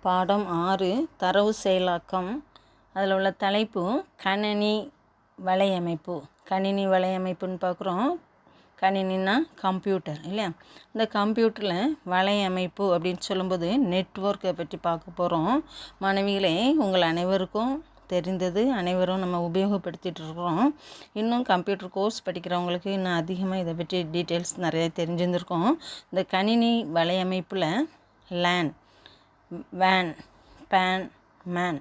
பாடம் 6 தரவு செயலாக்கம். அதில் உள்ள தலைப்பு கணினி வலையமைப்பு. கணினி வலையமைப்புன்னு பார்க்குறோம். கணினின்னா கம்ப்யூட்டர் இல்லையா? இந்த கம்ப்யூட்டரில் வலையமைப்பு அப்படின்னு சொல்லும்போது நெட்வொர்க்கை பற்றி பார்க்க போகிறோம். மாணவிகளே, உங்கள் அனைவருக்கும் தெரிந்தது, அனைவரும் நம்ம உபயோகப்படுத்திகிட்டு இருக்கிறோம். இன்னும் கம்ப்யூட்டர் கோர்ஸ் படிக்கிறவங்களுக்கு இன்னும் அதிகமாக இதை பற்றி டீட்டெயில்ஸ் நிறைய தெரிஞ்சிருந்திருக்கோம். இந்த கணினி வலையமைப்பில் லேன், வேன், பேன், மேன்,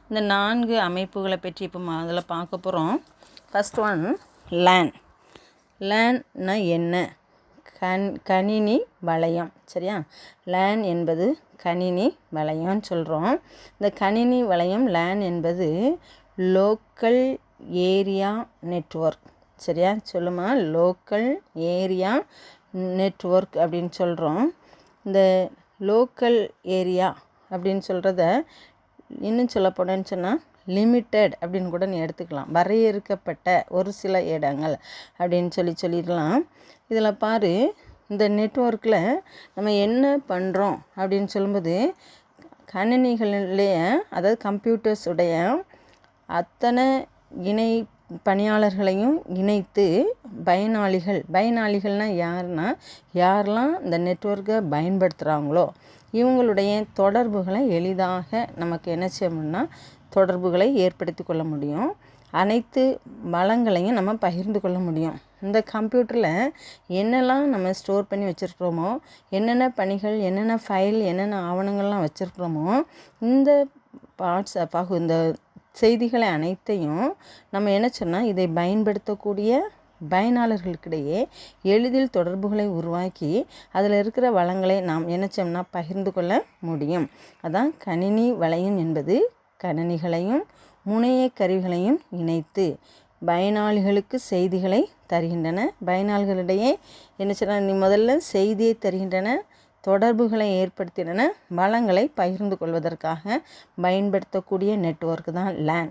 இந்த 4 அமைப்புகளை பற்றி இப்போ அதில் பார்க்க போகிறோம். First one lane. லேன்னா என்ன? கணினி வளையம். சரியா? லேன் என்பது கணினி வளையம்னு சொல்கிறோம். இந்த கணினி வளையம் லேன் என்பது லோக்கல் ஏரியா நெட்வொர்க். சரியா? சொல்லுமா, லோக்கல் ஏரியா நெட்வொர்க் அப்படின்னு சொல்கிறோம். இந்த லோக்கல் ஏரியா அப்படின்னு சொல்கிறத இன்னும் சொல்ல போனேன்னு சொன்னால் லிமிட்டட் அப்படின்னு கூட நீ எடுத்துக்கலாம். வரையறுக்கப்பட்ட ஒரு சில இடங்கள் அப்படின்னு சொல்லிடலாம். இதில் பாரு, இந்த நெட்வொர்க்கில் நம்ம என்ன பண்ணுறோம் அப்படின்னு சொல்லும்போது கணினிகளிலேயே, அதாவது கம்ப்யூட்டர்ஸுடைய அத்தனை இணை பணியாளர்களையும் இணைத்து பயனாளிகள்னால் யாரெல்லாம் இந்த நெட்வொர்க்கை பயன்படுத்துகிறாங்களோ இவங்களுடைய தொடர்புகளை எளிதாக நமக்கு என்ன செய்யணும்னா தொடர்புகளை ஏற்படுத்தி கொள்ள முடியும். அனைத்து வளங்களையும் நம்ம பகிர்ந்து கொள்ள முடியும். இந்த கம்ப்யூட்டரில் என்னெல்லாம் நம்ம ஸ்டோர் பண்ணி வச்சுருக்கிறோமோ, என்னென்ன பணிகள், என்னென்ன ஃபைல், என்னென்ன ஆவணங்கள்லாம் வச்சுருக்கிறோமோ, இந்த இந்த செய்திகளை அனைத்தையும் நம்ம என்ன சொன்னால் இதை பயன்படுத்தக்கூடிய பயனாளர்களுக்கிடையே எளிதில் தொடர்புகளை உருவாக்கி அதில் இருக்கிற வளங்களை நாம் நினைச்சோம்னா பகிர்ந்து கொள்ள முடியும். அதான் கணினி வளையம் என்பது கணினிகளையும் முனைய கருவிகளையும் இணைத்து பயனாளிகளுக்கு செய்திகளை தருகின்றன. பயனாளிகளிடையே என்ன சொன்னால் நீ முதல்ல செய்தியை தருகின்றன, தொடர்புகளை ஏற்படுத்தின, வளங்களை பகிர்ந்து கொள்வதற்காக பயன்படுத்தக்கூடிய நெட்வொர்க் தான் லேன்.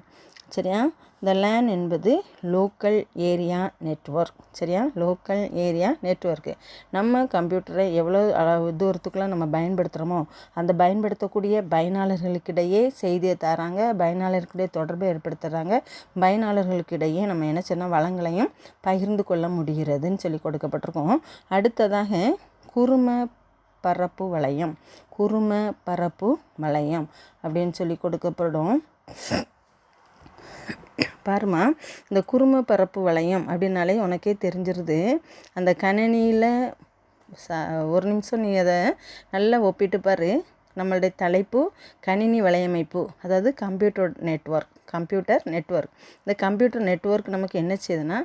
சரியா? இந்த லேன் என்பது லோக்கல் ஏரியா நெட்வொர்க். சரியா? Local area network. நம்ம கம்ப்யூட்டரை எவ்வளோ தூரத்துக்குலாம் நம்ம பயன்படுத்துகிறோமோ அந்த பயன்படுத்தக்கூடிய பயனாளர்களுக்கிடையே செய்தியை தராங்க, பயனாளர்களுக்கிடையே தொடர்பை ஏற்படுத்துகிறாங்க, பயனாளர்களுக்கிடையே நம்ம என்ன சொன்னால் வளங்களையும் பகிர்ந்து கொள்ள முடிகிறதுன்னு சொல்லி கொடுக்கப்பட்டிருக்கோம். அடுத்ததாக குறும பரப்பு வளையம். குறும பரப்பு வளையம் அப்படின்னு சொல்லி கொடுக்கப்படும். பாருமா, இந்த குறும பரப்பு வளையம் அப்படின்னாலே உனக்கே தெரிஞ்சிருது. அந்த கணினியில் ஒரு நிமிஷம் நீ அதை நல்லா ஒப்பிட்டு பாரு. நம்மளுடைய தலைப்பு கணினி வலையமைப்பு, அதாவது கம்ப்யூட்டர் நெட்வொர்க். இந்த கம்ப்யூட்டர் நெட்வொர்க் நமக்கு என்ன செய்யுதுன்னா,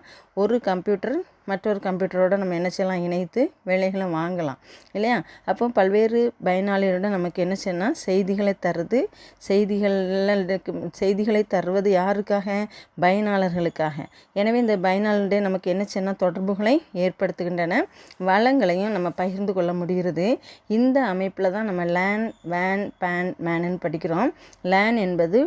ஒரு கம்ப்யூட்டர் மற்றொரு கம்ப்யூட்டரோடு நம்ம என்ன செய்யலாம், இணைத்து வேலைகளை வாங்கலாம் இல்லையா? அப்போ பல்வேறு பயனாளிகளோட நமக்கு என்ன செய்யணும், செய்திகளை தருது. செய்திகளை தருவது யாருக்காக? பயனாளர்களுக்காக. எனவே இந்த பயனாளர்களுடைய நமக்கு என்ன செய்யணும், தொடர்புகளை ஏற்படுத்துகின்றன, வளங்களையும் நம்ம பகிர்ந்து கொள்ள முடிகிறது. இந்த அமைப்பில் தான் நம்ம லேன், வேன், பேன், மேனுன்னு படிக்கிறோம். லேன் என்பது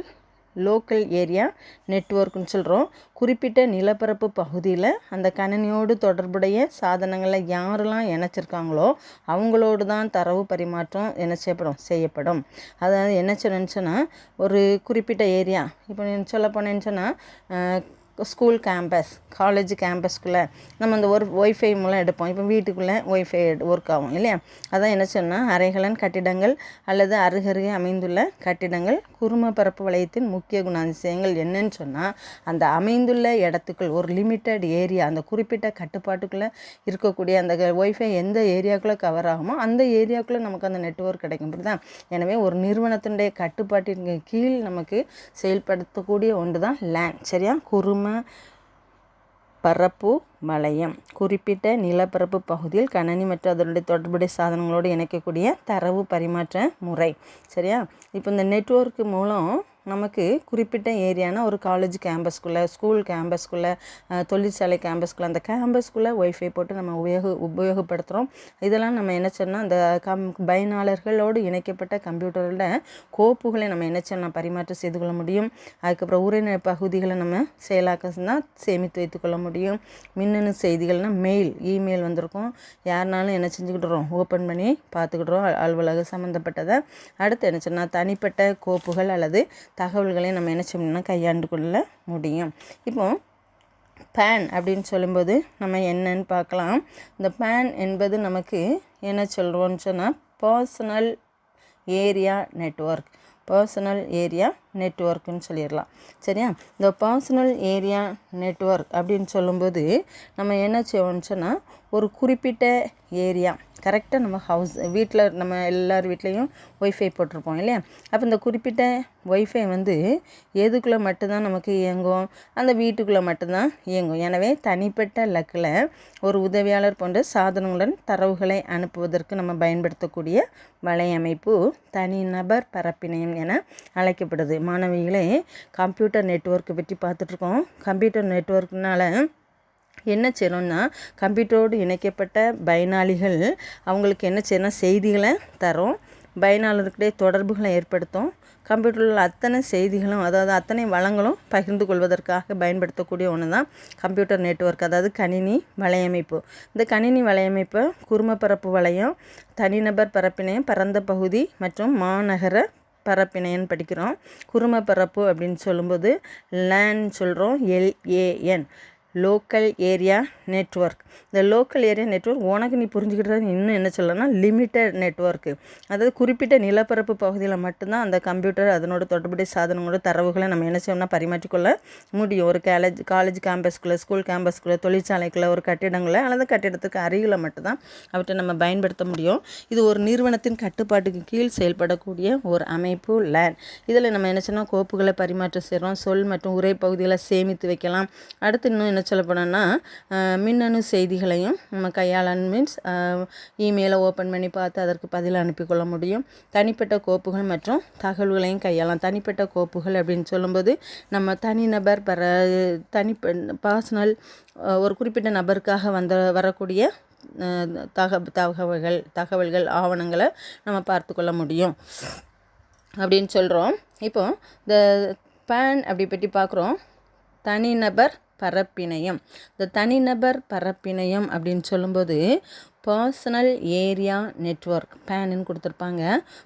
லோக்கல் ஏரியா நெட்வொர்க்குன்னு சொல்கிறோம். குறிப்பிட்ட நிலப்பரப்பு பகுதியில் அந்த கணினியோடு தொடர்புடைய சாதனங்களை யாரெல்லாம் இணைச்சிருக்காங்களோ அவங்களோடு தான் தரவு பரிமாற்றம் என்ன செய்யப்படும். அதாவது என்ன சொன்னேன்னு ஒரு குறிப்பிட்ட ஏரியா, இப்போ சொல்ல போனேன்னு சொன்னால் ஸ்கூல் கேம்பஸ், காலேஜ் கேம்பஸ்குள்ளே நம்ம அந்த ஒரு ஒய்ஃபை மூலம் எடுப்போம். இப்போ வீட்டுக்குள்ளே ஒய்ஃபை ஒர்க் ஆகும் இல்லையா? அதான் என்ன சொன்னால் அறைகளன் கட்டிடங்கள் அல்லது அருகருகே அமைந்துள்ள கட்டிடங்கள். குறும பரப்பு வளையத்தின் முக்கிய குணாதிசயங்கள் என்னன்னு சொன்னால், அந்த அமைந்துள்ள இடத்துக்குள் ஒரு லிமிட்டட் ஏரியா, அந்த குறிப்பிட்ட கட்டுப்பாட்டுக்குள்ளே இருக்கக்கூடிய அந்த ஒய்ஃபை எந்த ஏரியாக்குள்ளே கவர் ஆகுமோ அந்த ஏரியாக்குள்ளே நமக்கு அந்த நெட்வொர்க் கிடைக்கும். அப்படிதான். எனவே ஒரு நிறுவனத்தினுடைய கட்டுப்பாட்டின் கீழ் நமக்கு செயல்படுத்தக்கூடிய ஒன்று தான் லேன். சரியா? குறும பரப்பு வளையம் குறிப்பிட்ட நிலப்பரப்பு பகுதியில் கணினி மற்றும் அதனுடைய தொடர்புடைய சாதனங்களோடு இணைக்கக்கூடிய தரவு பரிமாற்ற முறை. சரியா? இப்போ இந்த நெட்வொர்க்கு மூலம் நமக்கு குறிப்பிட்ட ஏரியானா ஒரு காலேஜ் கேம்பஸ்குள்ளே, ஸ்கூல் கேம்பஸ்குள்ளே, தொழிற்சாலை கேம்பஸ்குள்ளே, அந்த கேம்பஸ்குள்ளே ஒய்ஃபை போட்டு நம்ம உபயோகப்படுத்துகிறோம். இதெல்லாம் நம்ம என்ன சொன்னால் அந்த பயனாளர்களோடு இணைக்கப்பட்ட கம்ப்யூட்டரோட கோப்புகளை நம்ம என்ன சொன்னால் பரிமாற்றம் செய்து கொள்ள முடியும். அதுக்கப்புறம் உரை பகுதிகளை நம்ம செயலாக்கம்னா சேமித்து வைத்துக்கொள்ள முடியும். மின்னணு செய்திகள்னால் மெயில், இமெயில் வந்திருக்கும், யாருனாலும் என்ன செஞ்சுக்கிட்டுறோம், ஓப்பன் பண்ணி பார்த்துக்கிட்டுறோம் அலுவலக சம்மந்தப்பட்டதை. அடுத்து என்ன சொன்னால் தனிப்பட்ட கோப்புகள் அல்லது தகவல்களை நம்ம என்ன செய்யணும்னா கையாண்டு கொள்ள முடியும். இப்போ பேன் அப்படின்னு சொல்லும்போது நம்ம என்னன்னு பார்க்கலாம். இந்த பேன் என்பது நமக்கு என்ன சொல்கிறோன்னு சொன்னால் personal area network, personal area நெட்வொர்க்குன்னு சொல்லிடலாம். சரியா? இந்த பர்சனல் ஏரியா நெட்வொர்க் அப்படின்னு சொல்லும்போது நம்ம என்ன செய்வோம்னு சொன்னால் ஒரு குறிப்பிட்ட ஏரியா கரெக்டாக நம்ம வீட்டில் நம்ம எல்லார் வீட்லேயும் ஒய்ஃபை போட்டிருப்போம் இல்லையா? அப்போ இந்த குறிப்பிட்ட ஒய்ஃபை எதுக்குள்ளே மட்டும்தான் நமக்கு இயங்கும், அந்த வீட்டுக்குள்ளே மட்டும்தான் இயங்கும். எனவே தனிப்பட்ட லக்கில் ஒரு உதவியாளர் போன்ற சாதனங்களுடன் தரவுகளை அனுப்புவதற்கு நம்ம பயன்படுத்தக்கூடிய வலையமைப்பு தனிநபர் பரப்பிணையம் என அழைக்கப்படுது. மாணவிகளே, கம்ப்யூட்டர் நெட்வொர்க்கை பற்றி பார்த்துட்ருக்கோம். கம்ப்யூட்டர் நெட்வொர்க்னால் என்ன செய்யணும்னா கம்ப்யூட்டரோடு இணைக்கப்பட்ட பயனாளிகள் அவங்களுக்கு என்ன செய்யணும், செய்திகளை தரும், பயனாளர்கிட்டே தொடர்புகளை ஏற்படுத்தும். கம்ப்யூட்டரில் அத்தனை செய்திகளும் அதாவது அத்தனை வளங்களும் பகிர்ந்து கொள்வதற்காக பயன்படுத்தக்கூடிய ஒன்று தான் கம்ப்யூட்டர் நெட்வொர்க், அதாவது கணினி வலையமைப்பு. இந்த கணினி வலையமைப்பை குறுமப்பரப்பு வளையம், தனிநபர் பரப்பிணையம், பரந்த பகுதி மற்றும் மாநகர பரப்பிணையன்னு படிக்கிறோம். குறுமப்பரப்பு அப்படின்னு சொல்லும்போது லேன் சொல்கிறோம், LAN, லோக்கல் ஏரியா நெட்வொர்க். இந்த லோக்கல் ஏரியா நெட்வொர்க் உனக்கு நீ புரிஞ்சுக்கிட்டது இன்னும் என்ன சொல்லணும்னா லிமிட்டட் நெட்வொர்க்கு, அதாவது குறிப்பிட்ட நிலப்பரப்பு பகுதியில் மட்டும்தான் அந்த கம்ப்யூட்டர் அதனோட தொடர்புடைய சாதனங்களோட தரவுகளை நம்ம என்ன செய்யணும்னா பரிமாற்றிக்கொள்ள முடியும். ஒரு காலேஜ் கேம்பஸ்குள்ளே, ஸ்கூல் கேம்பஸ்குள்ளே, தொழிற்சாலைக்குள்ளே, ஒரு கட்டிடங்களை அல்லது கட்டிடத்துக்கு அருகில் மட்டும்தான் அவற்றை நம்ம பயன்படுத்த முடியும். இது ஒரு நிறுவனத்தின் கட்டுப்பாட்டுக்கு கீழ் செயல்படக்கூடிய ஒரு அமைப்பு லேன். இதில் நம்ம என்ன செய்யணும், கோப்புகளை பரிமாற்றம் செய்கிறோம், சொல் மற்றும் உரை பகுதிகளை சேமித்து வைக்கலாம். அடுத்து இன்னும் என்ன சொல்ல போனோன்னா மின்னணு செய்திகளையும் நம்ம கையாளன் மீன்ஸ் இமெயிலை ஓப்பன் பண்ணி பார்த்து அதற்கு பதில் அனுப்பிக்கொள்ள முடியும். தனிப்பட்ட கோப்புகள் மற்றும் தகவல்களையும் கையாளலாம். தனிப்பட்ட கோப்புகள் அப்படின்னு சொல்லும்போது நம்ம தனிநபர் பர்சனல் ஒரு குறிப்பிட்ட நபருக்காக வரக்கூடிய தகவல்கள் ஆவணங்களை நம்ம பார்த்து கொள்ள முடியும் அப்படின்னு சொல்கிறோம். இப்போ இந்த பேன் அப்படி பற்றி பார்க்குறோம். தனிநபர் பரப்பிணையம். இந்த தனிநபர் பரப்பிணையம் அப்படின்னு சொல்லும்போது பர்சனல் ஏரியா நெட்வொர்க் பேனுன்னு கொடுத்துருப்பாங்க.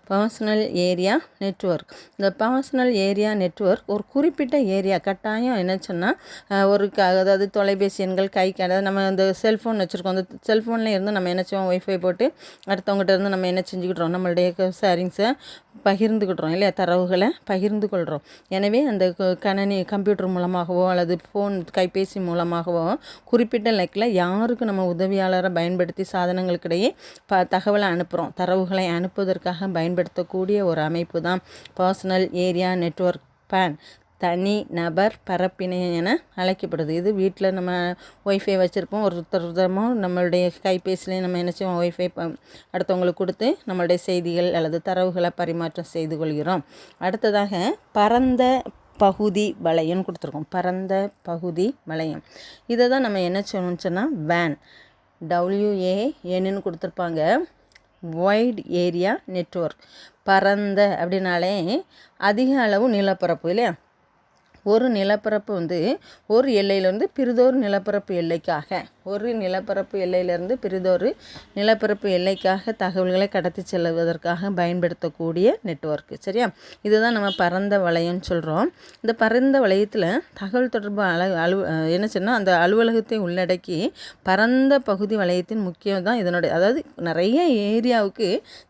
Personal area network. இந்த பர்சனல் ஏரியா நெட்வொர்க் ஒரு குறிப்பிட்ட ஏரியா கட்டாயம் என்ன சொன்னால் அதாவது தொலைபேசி எண்கள் அதாவது நம்ம இந்த செல்ஃபோன் வச்சுருக்கோம். அந்த செல்ஃபோனில் இருந்து நம்ம என்ன செய்வோம், ஒய்ஃபை போட்டு அடுத்தவங்ககிட்ட இருந்து நம்ம என்ன செஞ்சுக்கிட்றோம், நம்மளுடைய ஷேரிங்ஸை பகிர்ந்துக்கிட்றோம் இல்லையா, தரவுகளை பகிர்ந்து கொள்கிறோம். எனவே அந்த கம்ப்யூட்டர் மூலமாகவோ அல்லது கைபேசி மூலமாகவோ குறிப்பிட்ட லெக்கில் யாருக்கு நம்ம உதவியாளரை பயன்படுத்தி சாதனங்களுக்கிடையே தகவலை அனுப்புகிறோம், தரவுகளை அனுப்புவதற்காக பயன்படுத்தக்கூடிய ஒரு அமைப்பு தான் பர்சனல் ஏரியா நெட்வொர்க் பேன், தனி நபர் பரப்பிணையம் என அழைக்கப்படுது. இது வீட்டில் நம்ம ஒய்ஃபை வச்சுருப்போம், ஒருத்தரமோ நம்மளுடைய கைபேசிலையும் நம்ம என்ன செய்வோம், ஒய்ஃபை அடுத்தவங்களுக்கு கொடுத்து நம்மளுடைய செய்திகள் அல்லது தரவுகளை பரிமாற்றம் செய்து கொள்கிறோம். அடுத்ததாக பரந்த பகுதி வளையம்னு கொடுத்துருக்கோம். பரந்த பகுதி வளையம் இதை தான் நம்ம என்ன சொல்லணும்னு சொன்னால் WAN, WANன்னு கொடுத்துருப்பாங்க. White area network. பரந்த அப்படின்னாலே அதிக அளவு நிலப்பரப்பு இல்லையா. ஒரு நிலப்பரப்பு ஒரு எல்லையிலேருந்து பிறிதொரு நிலப்பரப்பு எல்லைக்காக பிறிதொரு நிலப்பரப்பு எல்லைக்காக தகவல்களை கடத்தி செல்வதற்காக பயன்படுத்தக்கூடிய நெட்வொர்க்கு. சரியா? இதுதான் நம்ம பரந்த வளையம்னு சொல்கிறோம். இந்த பரந்த வளையத்தில் தகவல் தொடர்பு என்ன சொன்னால் அந்த அலுவலகத்தை உள்ளடக்கி பரந்த பகுதி வளையத்தின் முக்கியம் தான் இதனுடைய, அதாவது நிறைய ஏரியாவுக்கு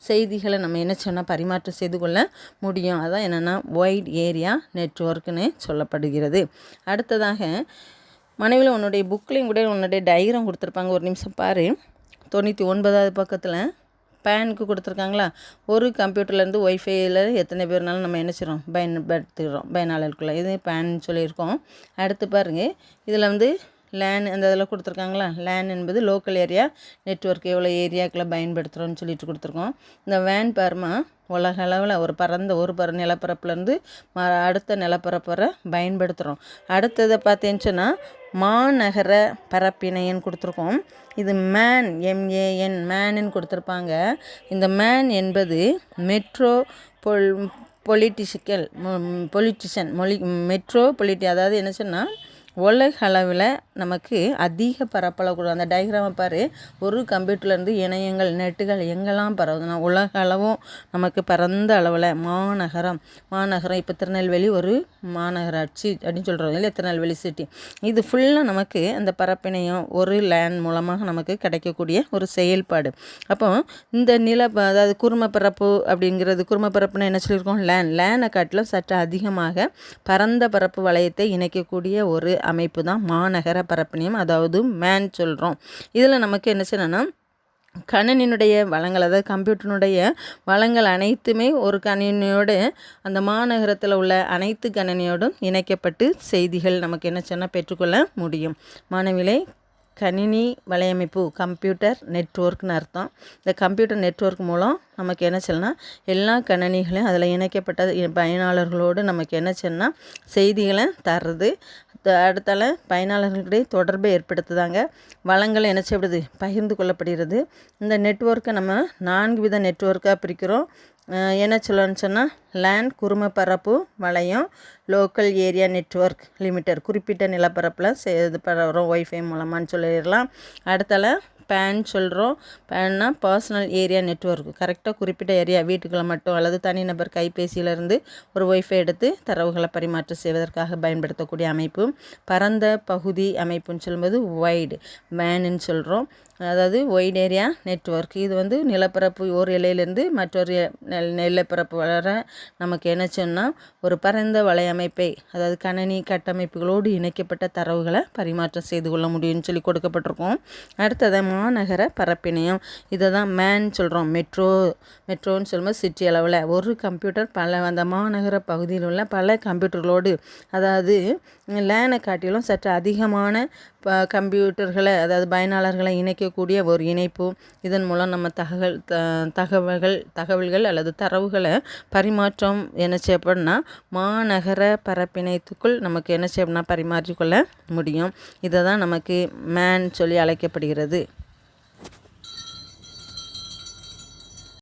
செய்திகளை நம்ம என்ன சொன்னால் பரிமாற்றம் செய்து கொள்ள முடியும். அதான் என்னென்னா வைட் ஏரியா நெட்வொர்க்குன்னு சொல்லப்படுகிறது. அடுத்ததாக மனைவியில் உன்னுடைய புக்லேயும் கூட உன்னுடைய டயக்ராம் கொடுத்துருப்பாங்க. ஒரு நிமிஷம் பாரு. 99வது பக்கத்தில் பேனுக்கு கொடுத்துருக்காங்களா, ஒரு கம்ப்யூட்டர்லேருந்து ஒய்ஃபையில் எத்தனை பேர்னாலும் நம்ம என்ன செய்கிறோம், பயன்படுத்துகிறோம் பயனாளருக்குள்ளே. இது பேன் சொல்லியிருக்கோம். அடுத்து பாருங்கள், இதில் லேன் அந்த இதில் கொடுத்துருக்காங்களா, லேன் என்பது லோக்கல் ஏரியா நெட்வொர்க், எவ்வளோ ஏரியாக்களை பயன்படுத்துகிறோன்னு சொல்லிட்டு கொடுத்துருக்கோம். இந்த WAN பாருமா உலக அளவில் ஒரு பரந்த ஒரு நிலப்பரப்புலேருந்து அடுத்த நிலப்பரப்பு வரை பயன்படுத்துகிறோம். அடுத்ததை பார்த்தீங்கன்னா மாநகர பரப்பினைன்னு கொடுத்துருக்கோம். இது மேன் MAN மேனுன்னு கொடுத்துருப்பாங்க. இந்த மேன் என்பது மெட்ரோ பொலிட்டிஷியன் அதாவது என்ன சொன்னால் உலக அளவில் நமக்கு அதிக பரப்பளவு அந்த டயக்ராமை பாரு. ஒரு கம்ப்யூட்டர்லேருந்து இணையங்கள் நெட்டுகள் எங்கெல்லாம் பரவுதுன்னா உலக அளவும் நமக்கு பரந்த அளவில் மாநகரம் இப்போ திருநெல்வேலி ஒரு மாநகராட்சி அப்படின்னு சொல்கிறோம் இல்லை, திருநெல்வேலி சிட்டி. இது ஃபுல்லாக நமக்கு அந்த பரப்பினையும் ஒரு லேண்ட் மூலமாக நமக்கு கிடைக்கக்கூடிய ஒரு செயல்பாடு. அப்போ இந்த அதாவது குறுமப்பரப்பு அப்படிங்கிறது, குறுமப்பரப்புன்னு என்ன சொல்லியிருக்கோம், லேனை காட்டிலும் சற்று அதிகமாக பரந்த பரப்பு வளையத்தை இணைக்கக்கூடிய ஒரு அமைப்பு தான் மாநகர பரப்பினியம், அதாவது மேன் சொல்கிறோம். இதில் நமக்கு என்ன செய்யணும்னா கணினியினுடைய வளங்கள், அதாவது கம்ப்யூட்டருடைய வளங்கள் அனைத்துமே ஒரு கணினியோடு அந்த மாநகரத்தில் உள்ள அனைத்து கணினியோடும் இணைக்கப்பட்டு செய்திகள் நமக்கு என்ன சொன்னால் பெற்றுக்கொள்ள முடியும். மாணவிலே கணினி வலையமைப்பு கம்ப்யூட்டர் நெட்வொர்க்னு அர்த்தம். இந்த கம்ப்யூட்டர் நெட்வொர்க் மூலம் நமக்கு என்ன சொல்லலாம், எல்லா கணினிகளையும் அதில் இணைக்கப்பட்ட பயனாளர்களோடு நமக்கு என்ன சொன்னால் செய்திகளை தர்றது. அடுத்தால பயனாளர்களுடைய தொடர்பை ஏற்படுத்துதாங்க. வளங்களை என்ன செய்யப்படுது, பகிர்ந்து கொள்ளப்படுகிறது. இந்த நெட்வொர்க்கை நம்ம 4 வித நெட்வொர்க்காக பிரிக்கிறோம். என்ன சொல்லணும்னு சொன்னால் லேண்ட் குறுமப்பரப்பு வளையம், லோக்கல் ஏரியா நெட்வொர்க் லிமிட்டட் குறிப்பிட்ட நிலப்பரப்பில் இது பரவுறோம் ஒய்ஃபை மூலமானு சொல்லிடலாம். அடுத்தால பேன் சொல்கிறோம். பேன்னா பர்சனல் ஏரியா நெட்வொர்க், கரெக்டாக குறிப்பிட்ட ஏரியா வீட்டுக்குள்ளே மட்டும் அல்லது தனிநபர் கைபேசியிலேருந்து ஒரு ஒய்ஃபை எடுத்து தரவுகளை பரிமாற்றம் செய்வதற்காக பயன்படுத்தக்கூடிய அமைப்பு. பரந்த பகுதி அமைப்புன்னு சொல்லும்போது வைடு மேனுன்னு சொல்கிறோம். அதாவது வைட் ஏரியா நெட்வொர்க், இது நிலப்பரப்பு ஒரு எல்லையிலேருந்து மற்றொரு நிலப்பரப்பு வர நமக்கு என்ன சொன்னால் ஒரு பரந்த வலையமைப்பை, அதாவது கணினி கட்டமைப்புகளோடு இணைக்கப்பட்ட தரவுகளை பரிமாற்றம் செய்து கொள்ள முடியும்னு சொல்லி கொடுக்கப்பட்டிருக்கோம். அடுத்தது மாநகர பரப்பினையும், இதை தான் மேன் சொல்கிறோம். மெட்ரோன்னு சொல்லும்போது சிட்டி அளவில் ஒரு கம்ப்யூட்டர் அந்த மாநகர பகுதியில் உள்ள பல கம்ப்யூட்டர்களோடு, அதாவது லேனை காட்டிலும் சற்று அதிகமான கம்ப்யூட்டர்களை, அதாவது பயனாளர்களை இணைக்கக்கூடிய ஒரு இணைப்பு. இதன் மூலம் நம்ம தகவல்கள் அல்லது தரவுகளை பரிமாற்றம் என்ன செய்யப்படும்னா மாநகர பரப்பிணைத்துக்குள் நமக்கு என்ன செய்யணும்னா பரிமாற்றிக்கொள்ள முடியும். இதை தான் நமக்கு மேன் சொல்லி அழைக்கப்படுகிறது.